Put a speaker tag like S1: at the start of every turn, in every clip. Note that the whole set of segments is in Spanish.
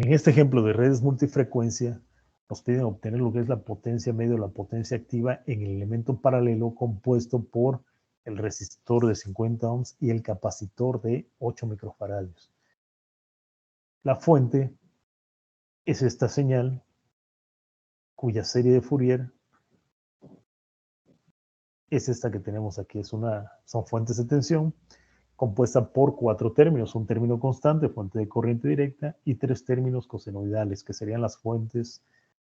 S1: En este ejemplo de redes multifrecuencia, nos piden obtener lo que es la potencia media o la potencia activa en el elemento paralelo compuesto por el resistor de 50 ohms y el capacitor de 8 microfaradios. La fuente es esta señal cuya serie de Fourier es esta que tenemos aquí. Son fuentes de tensión compuesta por 4 términos, un término constante, fuente de corriente directa, y 3 términos cosenoidales, que serían las fuentes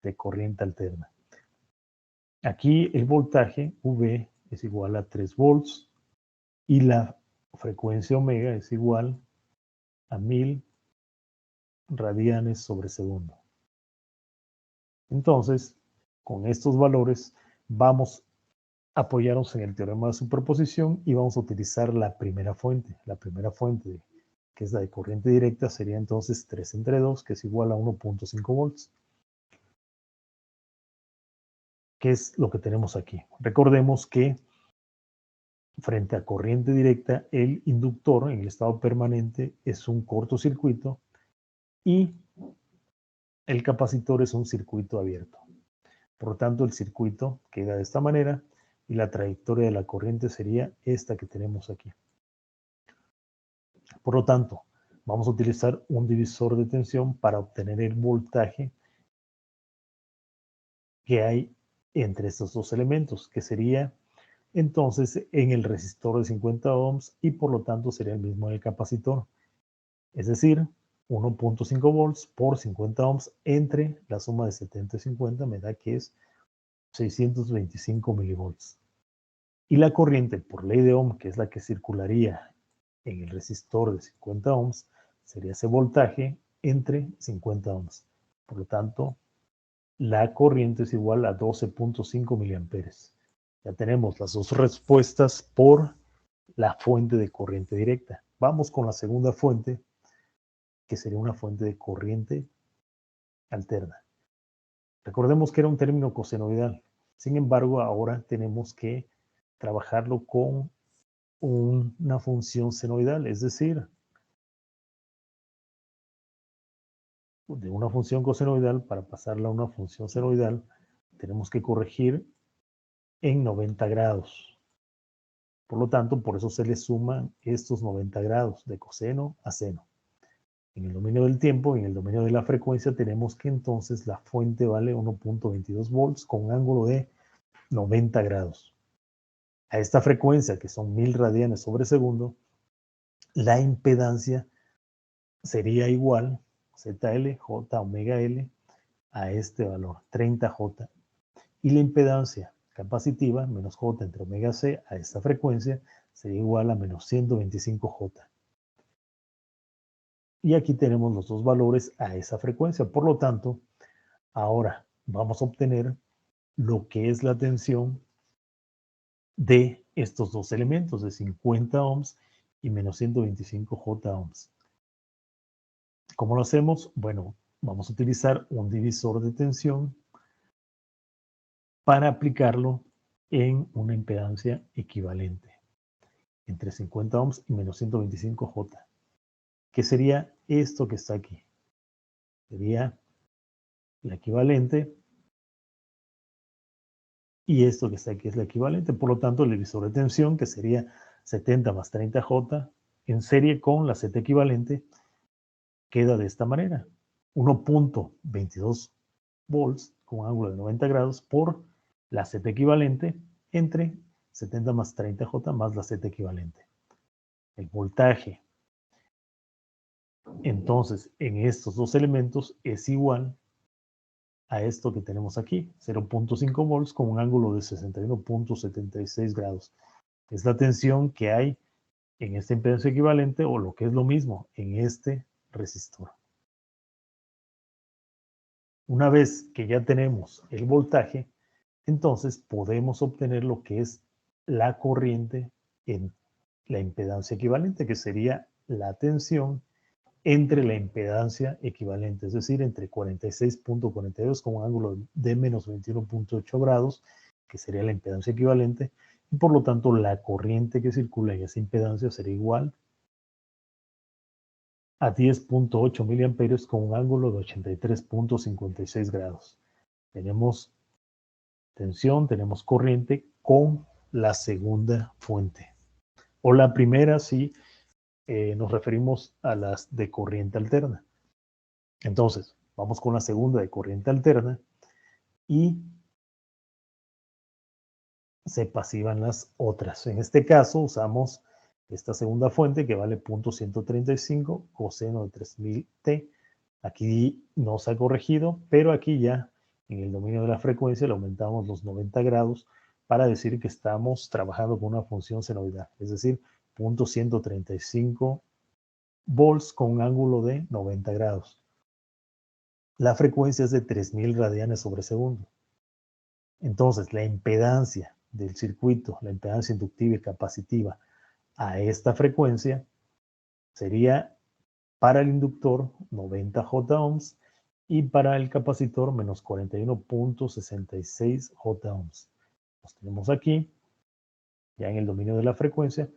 S1: de corriente alterna. Aquí el voltaje V es igual a 3 volts y la frecuencia omega es igual a 1000 radianes sobre segundo. Entonces, con estos valores vamos a apoyarnos en el teorema de superposición y vamos a utilizar la primera fuente. La primera fuente, que es la de corriente directa, sería entonces 3 entre 2, que es igual a 1.5 volts. ¿Qué es lo que tenemos aquí? Recordemos que frente a corriente directa, el inductor en el estado permanente es un cortocircuito y el capacitor es un circuito abierto. Por lo tanto, el circuito queda de esta manera y la trayectoria de la corriente sería esta que tenemos aquí. Por lo tanto, vamos a utilizar un divisor de tensión para obtener el voltaje que hay entre estos dos elementos, que sería entonces en el resistor de 50 ohms y por lo tanto sería el mismo en el capacitor. Es decir, 1.5 volts por 50 ohms entre la suma de 70 y 50 me da que es 625 milivolts. Y la corriente por ley de Ohm, que es la que circularía en el resistor de 50 ohms, sería ese voltaje entre 50 ohms. Por lo tanto, la corriente es igual a 12.5 miliamperes. Ya tenemos las dos respuestas por la fuente de corriente directa. Vamos con la segunda fuente, que sería una fuente de corriente alterna. Recordemos que era un término cosenoidal. Sin embargo, ahora tenemos que trabajarlo con una función senoidal, es decir, de una función cosenoidal para pasarla a una función senoidal, tenemos que corregir en 90 grados. Por lo tanto, por eso se le suman estos 90 grados de coseno a seno. En el dominio del tiempo y en el dominio de la frecuencia tenemos que entonces la fuente vale 1.22 volts con un ángulo de 90 grados. A esta frecuencia, que son 1000 radianes sobre segundo, la impedancia sería igual ZL, J, omega L, a este valor, 30J. Y la impedancia capacitiva, menos J entre omega C, a esta frecuencia, sería igual a menos 125J. Y aquí tenemos los dos valores a esa frecuencia. Por lo tanto, ahora vamos a obtener lo que es la tensión de estos dos elementos, de 50 ohms y menos 125J ohms. ¿Cómo lo hacemos? Bueno, vamos a utilizar un divisor de tensión para aplicarlo en una impedancia equivalente entre 50 ohms y menos 125J. ¿Qué sería esto que está aquí? Sería la equivalente y esto que está aquí es la equivalente. Por lo tanto, el divisor de tensión, que sería 70 más 30J, en serie con la Z equivalente, queda de esta manera. 1.22 volts con un ángulo de 90 grados por la Z equivalente entre 70 más 30J más la Z equivalente. El voltaje, entonces, en estos dos elementos es igual a esto que tenemos aquí, 0.5 volts con un ángulo de 61.76 grados. Es la tensión que hay en esta impedancia equivalente o lo que es lo mismo en este resistor. Una vez que ya tenemos el voltaje, entonces podemos obtener lo que es la corriente en la impedancia equivalente, que sería la tensión entre la impedancia equivalente, es decir, entre 46.42 con un ángulo de menos 21.8 grados, que sería la impedancia equivalente, y por lo tanto la corriente que circula en esa impedancia sería igual a 10.8 miliamperios con un ángulo de 83.56 grados. Tenemos tensión, tenemos corriente con la segunda fuente. O la primera si nos referimos a las de corriente alterna. Entonces, vamos con la segunda de corriente alterna y se pasivan las otras. En este caso usamos esta segunda fuente que vale 0.135 coseno de 3000 t. Aquí no se ha corregido, pero aquí ya en el dominio de la frecuencia le aumentamos los 90 grados para decir que estamos trabajando con una función senoidal, es decir, 0.135 volts con un ángulo de 90 grados. La frecuencia es de 3000 radianes sobre segundo. Entonces, la impedancia del circuito, la impedancia inductiva y capacitiva a esta frecuencia sería para el inductor 90 J ohms y para el capacitor menos 41.66 J ohms. Los tenemos aquí, ya en el dominio de la frecuencia,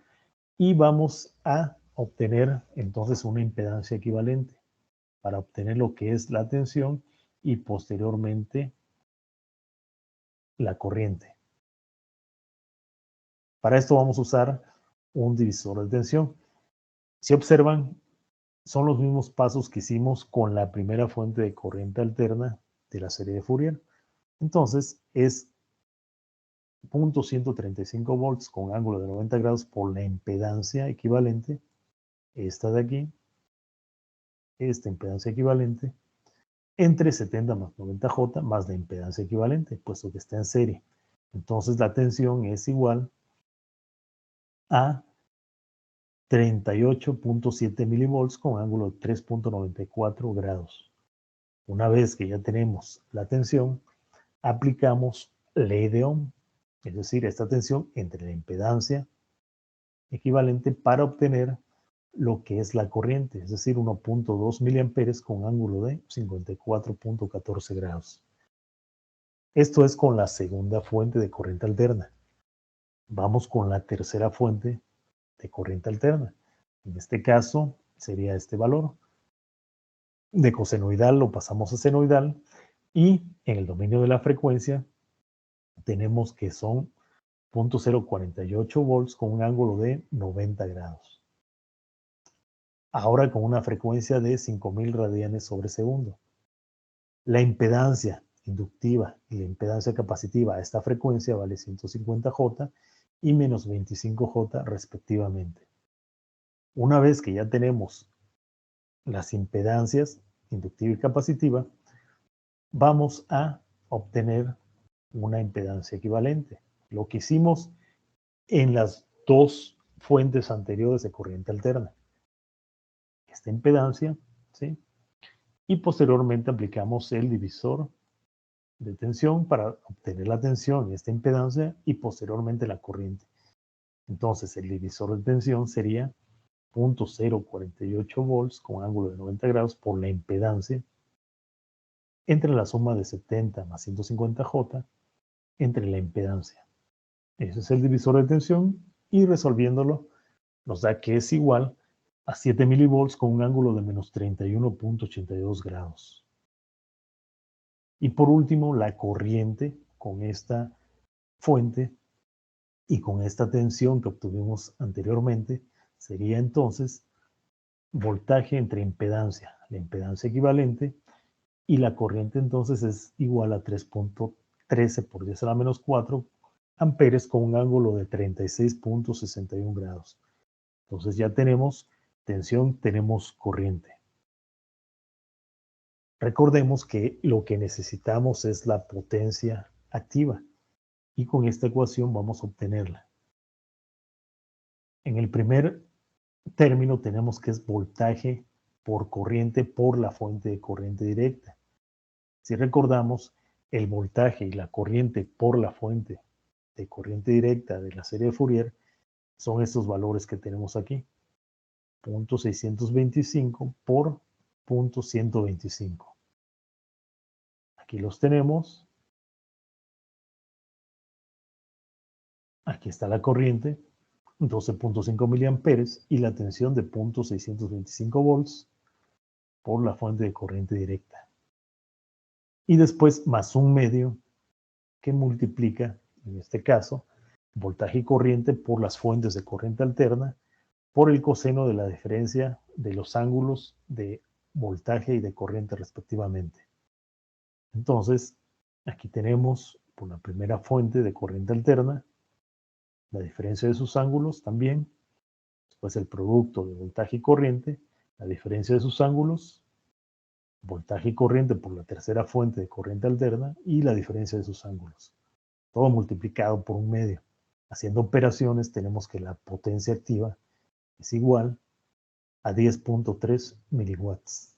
S1: y vamos a obtener entonces una impedancia equivalente para obtener lo que es la tensión y posteriormente la corriente. Para esto vamos a usar un divisor de tensión. Si observan, son los mismos pasos que hicimos con la primera fuente de corriente alterna de la serie de Fourier. Entonces es 0.135 volts con ángulo de 90 grados por la impedancia equivalente, esta de aquí, esta impedancia equivalente, entre 70 más 90J más la impedancia equivalente, puesto que está en serie. Entonces la tensión es igual a 38.7 milivolts con ángulo de 3.94 grados. Una vez que ya tenemos la tensión, aplicamos ley de Ohm, es decir, esta tensión entre la impedancia equivalente para obtener lo que es la corriente, es decir, 1.2 miliamperes con ángulo de 54.14 grados. Esto es con la segunda fuente de corriente alterna. Vamos con la tercera fuente de corriente alterna. En este caso sería este valor. De cosenoidal lo pasamos a senoidal y en el dominio de la frecuencia tenemos que son 0.048 volts con un ángulo de 90 grados. Ahora con una frecuencia de 5000 radianes sobre segundo. La impedancia inductiva y la impedancia capacitiva a esta frecuencia vale 150J y menos 25J respectivamente. Una vez que ya tenemos las impedancias inductiva y capacitiva, vamos a obtener una impedancia equivalente. Lo que hicimos en las dos fuentes anteriores de corriente alterna. Esta impedancia, ¿sí? Y posteriormente aplicamos el divisor de tensión para obtener la tensión y esta impedancia y posteriormente la corriente. Entonces el divisor de tensión sería 0.048 volts con ángulo de 90 grados por la impedancia entre la suma de 70 más 150J entre la impedancia. Ese es el divisor de tensión y resolviéndolo nos da que es igual a 7 milivolts con un ángulo de menos 31.82 grados. Y por último, la corriente con esta fuente y con esta tensión que obtuvimos anteriormente sería entonces voltaje entre impedancia, la impedancia equivalente, y la corriente entonces es igual a 3.13 por 10 a la menos 4 amperes con un ángulo de 36.61 grados. Entonces ya tenemos tensión, tenemos corriente. Recordemos que lo que necesitamos es la potencia activa y con esta ecuación vamos a obtenerla. En el primer término tenemos que es voltaje por corriente por la fuente de corriente directa. Si recordamos, el voltaje y la corriente por la fuente de corriente directa de la serie de Fourier son estos valores que tenemos aquí. 0.625 por 0.125. Aquí los tenemos. Aquí está la corriente, 12.5 miliamperes y la tensión de 0.625 volts por la fuente de corriente directa. Y después más un medio que multiplica, en este caso, voltaje y corriente por las fuentes de corriente alterna por el coseno de la diferencia de los ángulos de voltaje y de corriente respectivamente. Entonces, aquí tenemos por la primera fuente de corriente alterna, la diferencia de sus ángulos también, después el producto de voltaje y corriente, la diferencia de sus ángulos, voltaje y corriente por la tercera fuente de corriente alterna y la diferencia de sus ángulos. Todo multiplicado por un medio. Haciendo operaciones tenemos que la potencia activa es igual a 10.3 miliwatts.